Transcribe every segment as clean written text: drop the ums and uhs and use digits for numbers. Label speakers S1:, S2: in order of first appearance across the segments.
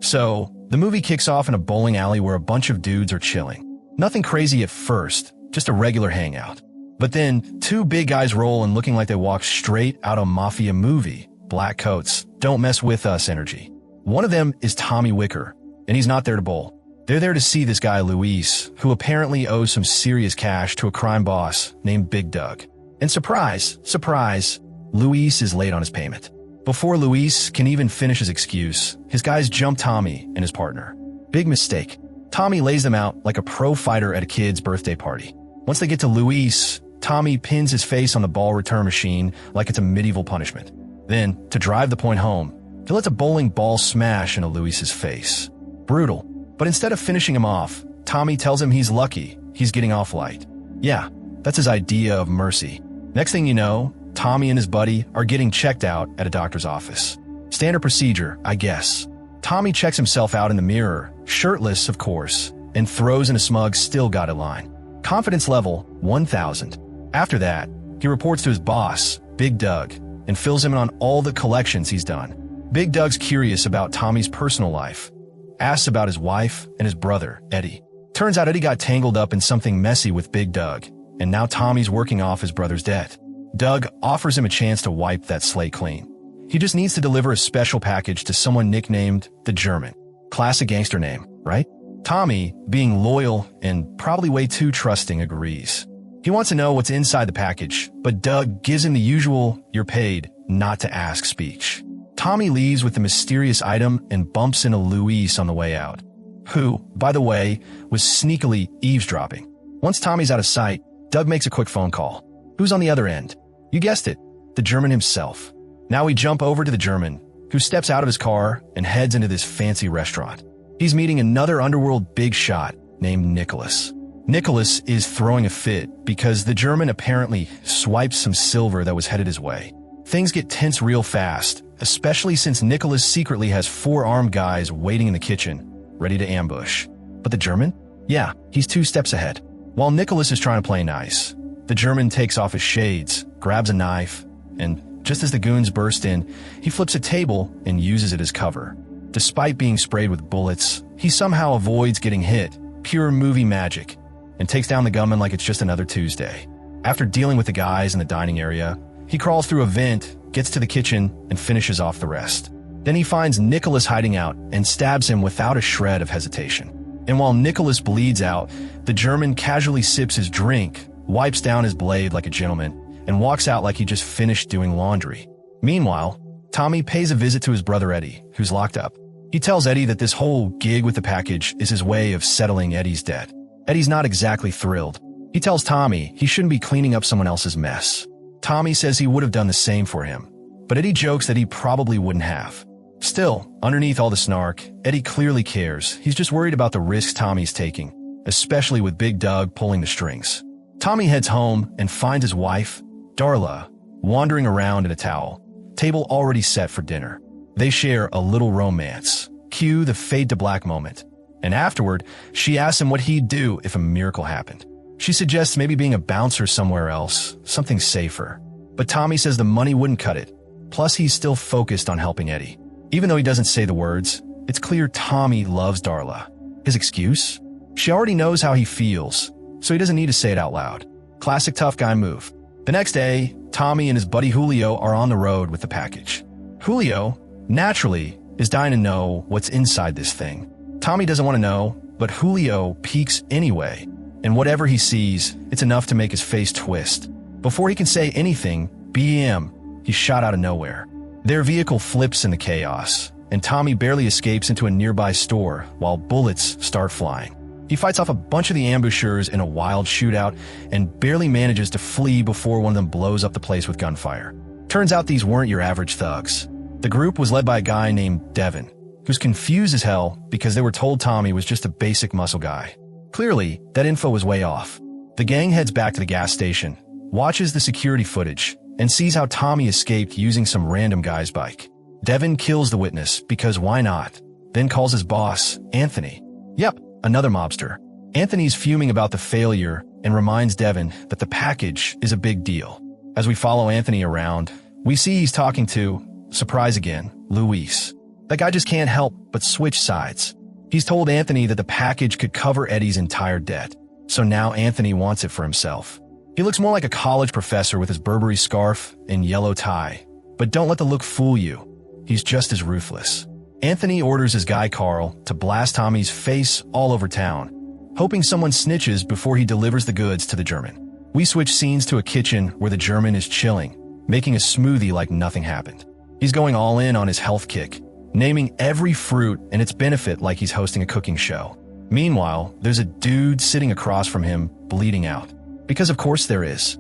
S1: So, the movie kicks off in a bowling alley where a bunch of dudes are chilling. Nothing crazy at first, just a regular hangout. But then, two big guys roll in looking like they walked straight out of a Mafia movie. Black coats, don't mess with us energy. One of them is Tommy Wicker, and he's not there to bowl. They're there to see this guy Luis, who apparently owes some serious cash to a crime boss named Big Doug. And surprise, surprise, Luis is late on his payment. Before Luis can even finish his excuse, his guys jump Tommy and his partner. Big mistake. Tommy lays them out like a pro fighter at a kid's birthday party. Once they get to Luis, Tommy pins his face on the ball return machine like it's a medieval punishment. Then, to drive the point home, he lets a bowling ball smash into Luis's face. Brutal. But instead of finishing him off, Tommy tells him he's lucky he's getting off light. Yeah, that's his idea of mercy. Next thing you know, Tommy and his buddy are getting checked out at a doctor's office. Standard procedure, I guess. Tommy checks himself out in the mirror, shirtless of course, and throws in a smug still got it line. Confidence level, 1000. After that, he reports to his boss, Big Doug, and fills him in on all the collections he's done. Big Doug's curious about Tommy's personal life, asks about his wife and his brother, Eddie. Turns out Eddie got tangled up in something messy with Big Doug, and now Tommy's working off his brother's debt. Doug offers him a chance to wipe that slate clean. He just needs to deliver a special package to someone nicknamed the German. Classic gangster name, right? Tommy, being loyal and probably way too trusting, agrees. He wants to know what's inside the package, but Doug gives him the usual, "You're paid, not to ask" speech. Tommy leaves with the mysterious item and bumps into Luis on the way out, who, by the way, was sneakily eavesdropping. Once Tommy's out of sight, Doug makes a quick phone call. Who's on the other end? You guessed it, the German himself. Now we jump over to the German, who steps out of his car and heads into this fancy restaurant. He's meeting another underworld big shot named Nicholas. Nicholas is throwing a fit because the German apparently swiped some silver that was headed his way. Things get tense real fast, especially since Nicholas secretly has 4 armed guys waiting in the kitchen, ready to ambush. But the German? Yeah, he's 2 steps ahead. While Nicholas is trying to play nice, the German takes off his shades, grabs a knife, and just as the goons burst in, he flips a table and uses it as cover. Despite being sprayed with bullets, he somehow avoids getting hit, pure movie magic, and takes down the gunman like it's just another Tuesday. After dealing with the guys in the dining area, he crawls through a vent, gets to the kitchen, and finishes off the rest. Then he finds Nicholas hiding out and stabs him without a shred of hesitation. And while Nicholas bleeds out, the German casually sips his drink, wipes down his blade like a gentleman, and walks out like he just finished doing laundry. Meanwhile, Tommy pays a visit to his brother Eddie, who's locked up. He tells Eddie that this whole gig with the package is his way of settling Eddie's debt. Eddie's not exactly thrilled. He tells Tommy he shouldn't be cleaning up someone else's mess. Tommy says he would have done the same for him, but Eddie jokes that he probably wouldn't have. Still, underneath all the snark, Eddie clearly cares. He's just worried about the risks Tommy's taking, especially with Big Doug pulling the strings. Tommy heads home and finds his wife, Darla, wandering around in a towel, table already set for dinner. They share a little romance. Cue the fade to black moment. And afterward, she asks him what he'd do if a miracle happened. She suggests maybe being a bouncer somewhere else, something safer. But Tommy says the money wouldn't cut it. Plus, he's still focused on helping Eddie. Even though he doesn't say the words, it's clear Tommy loves Darla. His excuse? She already knows how he feels, so he doesn't need to say it out loud. Classic tough guy move. The next day, Tommy and his buddy Julio are on the road with the package. Julio, naturally, is dying to know what's inside this thing. Tommy doesn't want to know, but Julio peeks anyway, and whatever he sees, it's enough to make his face twist. Before he can say anything, BM, he's shot out of nowhere. Their vehicle flips in the chaos, and Tommy barely escapes into a nearby store while bullets start flying. He fights off a bunch of the ambushers in a wild shootout and barely manages to flee before one of them blows up the place with gunfire. Turns out these weren't your average thugs. The group was led by a guy named Devin, who's confused as hell because they were told Tommy was just a basic muscle guy. Clearly, that info was way off. The gang heads back to the gas station, watches the security footage, and sees how Tommy escaped using some random guy's bike. Devin kills the witness because why not? Then calls his boss, Anthony. Yep, another mobster. Anthony's fuming about the failure and reminds Devin that the package is a big deal. As we follow Anthony around, we see he's talking to, surprise again, Luis. That guy just can't help but switch sides. He's told Anthony that the package could cover Eddie's entire debt, so now Anthony wants it for himself. He looks more like a college professor with his Burberry scarf and yellow tie, but don't let the look fool you. He's just as ruthless. Anthony orders his guy Carl to blast Tommy's face all over town, hoping someone snitches before he delivers the goods to the German. We switch scenes to a kitchen where the German is chilling, making a smoothie like nothing happened. He's going all in on his health kick, naming every fruit and its benefit like he's hosting a cooking show. Meanwhile, there's a dude sitting across from him, bleeding out. Because of course there is.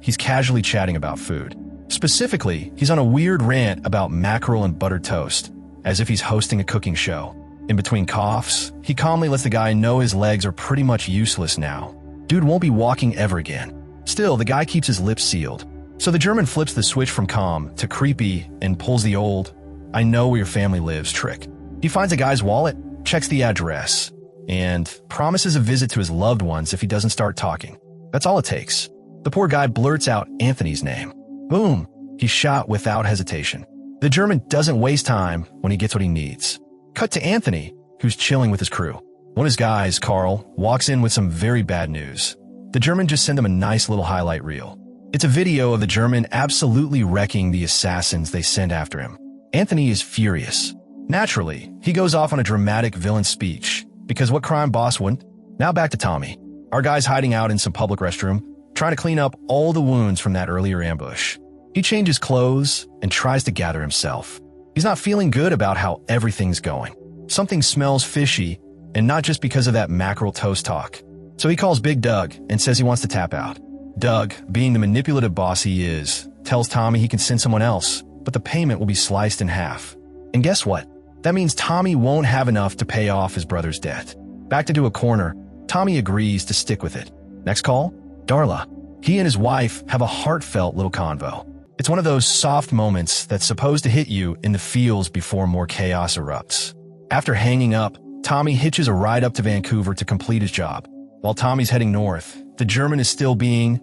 S1: He's casually chatting about food. Specifically, he's on a weird rant about mackerel and buttered toast, as if he's hosting a cooking show. In between coughs, he calmly lets the guy know his legs are pretty much useless now. Dude won't be walking ever again. Still, the guy keeps his lips sealed. So the German flips the switch from calm to creepy and pulls the old, "I know where your family lives" trick. He finds a guy's wallet, checks the address, and promises a visit to his loved ones if he doesn't start talking. That's all it takes. The poor guy blurts out Anthony's name. Boom! He's shot without hesitation. The German doesn't waste time when he gets what he needs. Cut to Anthony, who's chilling with his crew. One of his guys, Carl, walks in with some very bad news. The German just sent him a nice little highlight reel. It's a video of the German absolutely wrecking the assassins they sent after him. Anthony is furious. Naturally, he goes off on a dramatic villain speech, because what crime boss wouldn't? Now back to Tommy. Our guy's hiding out in some public restroom, trying to clean up all the wounds from that earlier ambush. He changes clothes and tries to gather himself. He's not feeling good about how everything's going. Something smells fishy, and not just because of that mackerel toast talk. So he calls Big Doug and says he wants to tap out. Doug, being the manipulative boss he is, tells Tommy he can send someone else, but the payment will be sliced in half. And guess what? That means Tommy won't have enough to pay off his brother's debt. Backed into a corner, Tommy agrees to stick with it. Next call? Darla. He and his wife have a heartfelt little convo. It's one of those soft moments that's supposed to hit you in the feels before more chaos erupts. After hanging up, Tommy hitches a ride up to Vancouver to complete his job. While Tommy's heading north, the German is still being,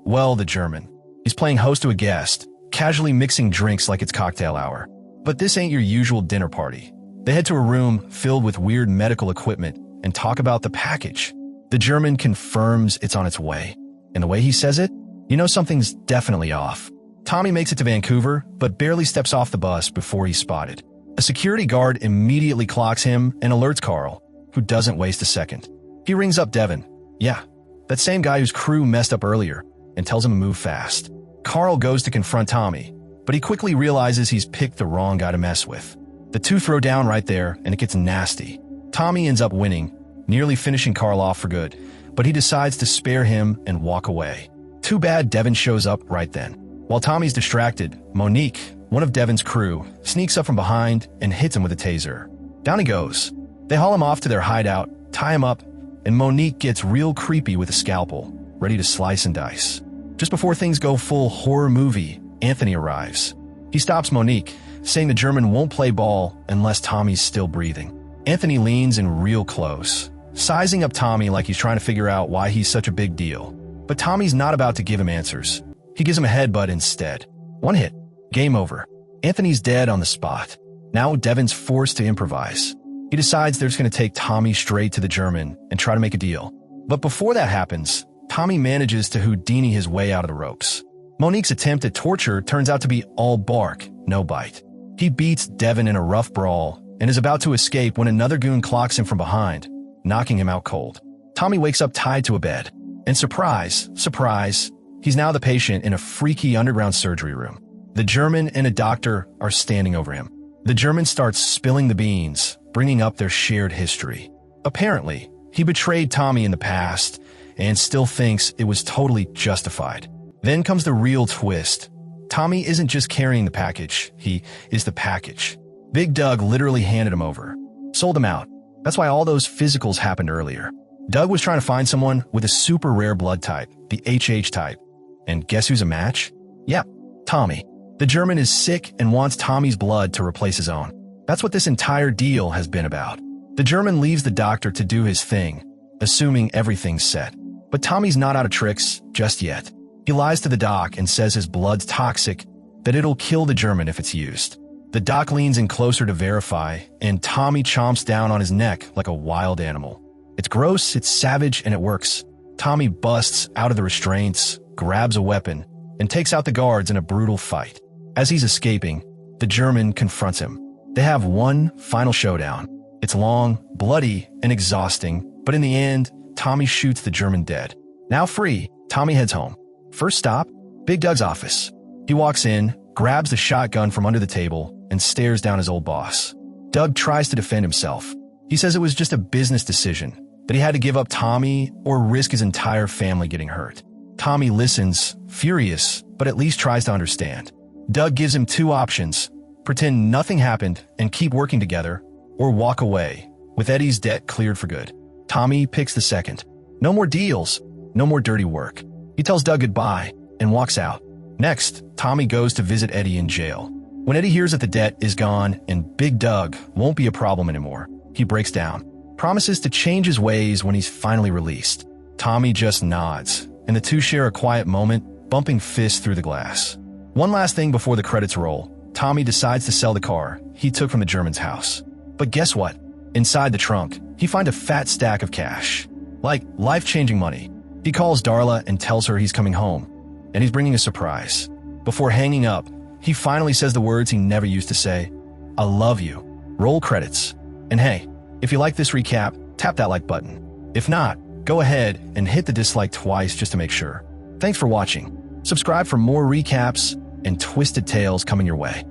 S1: well, the German. He's playing host to a guest, casually mixing drinks like it's cocktail hour. But this ain't your usual dinner party. They head to a room filled with weird medical equipment and talk about the package. The German confirms it's on its way. And the way he says it, you know something's definitely off. Tommy makes it to Vancouver, but barely steps off the bus before he's spotted. A security guard immediately clocks him and alerts Carl, who doesn't waste a second. He rings up Devin. Yeah, that same guy whose crew messed up earlier, and tells him to move fast. Carl goes to confront Tommy, but he quickly realizes he's picked the wrong guy to mess with. The two throw down right there, and it gets nasty. Tommy ends up winning, nearly finishing Carl off for good, but he decides to spare him and walk away. Too bad Devin shows up right then. While Tommy's distracted, Monique, one of Devin's crew, sneaks up from behind and hits him with a taser. Down he goes. They haul him off to their hideout, tie him up, and Monique gets real creepy with a scalpel, ready to slice and dice. Just before things go full horror movie, Anthony arrives. He stops Monique, saying the German won't play ball unless Tommy's still breathing. Anthony leans in real close, sizing up Tommy like he's trying to figure out why he's such a big deal. But Tommy's not about to give him answers. He gives him a headbutt instead. One hit. Game over. Anthony's dead on the spot. Now Devin's forced to improvise. He decides they're just going to take Tommy straight to the German and try to make a deal. But before that happens, Tommy manages to Houdini his way out of the ropes. Monique's attempt at torture turns out to be all bark, no bite. He beats Devin in a rough brawl and is about to escape when another goon clocks him from behind, knocking him out cold. Tommy wakes up tied to a bed. And surprise, surprise, he's now the patient in a freaky underground surgery room. The German and a doctor are standing over him. The German starts spilling the beans, bringing up their shared history. Apparently, he betrayed Tommy in the past and still thinks it was totally justified. Then comes the real twist. Tommy isn't just carrying the package, he is the package. Big Doug literally handed him over. Sold him out. That's why all those physicals happened earlier. Doug was trying to find someone with a super rare blood type, the HH type. And guess who's a match? Yep, Tommy. The German is sick and wants Tommy's blood to replace his own. That's what this entire deal has been about. The German leaves the doctor to do his thing, assuming everything's set. But Tommy's not out of tricks just yet. He lies to the doc and says his blood's toxic, that it'll kill the German if it's used. The doc leans in closer to verify, and Tommy chomps down on his neck like a wild animal. It's gross, it's savage, and it works. Tommy busts out of the restraints, grabs a weapon, and takes out the guards in a brutal fight. As he's escaping, the German confronts him. They have one final showdown. It's long, bloody, and exhausting, but in the end, Tommy shoots the German dead. Now free, Tommy heads home. First stop, Big Doug's office. He walks in, grabs the shotgun from under the table, and stares down his old boss. Doug tries to defend himself. He says it was just a business decision, that he had to give up Tommy or risk his entire family getting hurt. Tommy listens, furious, but at least tries to understand. Doug gives him two options: pretend nothing happened and keep working together, or walk away, with Eddie's debt cleared for good. Tommy picks the second. No more deals, no more dirty work. He tells Doug goodbye and walks out. Next, Tommy goes to visit Eddie in jail. When Eddie hears that the debt is gone and Big Doug won't be a problem anymore, he breaks down, promises to change his ways when he's finally released. Tommy just nods, and the two share a quiet moment, bumping fists through the glass. One last thing before the credits roll, Tommy decides to sell the car he took from the German's house. But guess what? Inside the trunk, he finds a fat stack of cash. Like life-changing money. He calls Darla and tells her he's coming home, and he's bringing a surprise. Before hanging up, he finally says the words he never used to say: "I love you." Roll credits. And hey, if you like this recap, tap that like button. If not, go ahead and hit the dislike twice just to make sure. Thanks for watching. Subscribe for more recaps and twisted tales coming your way.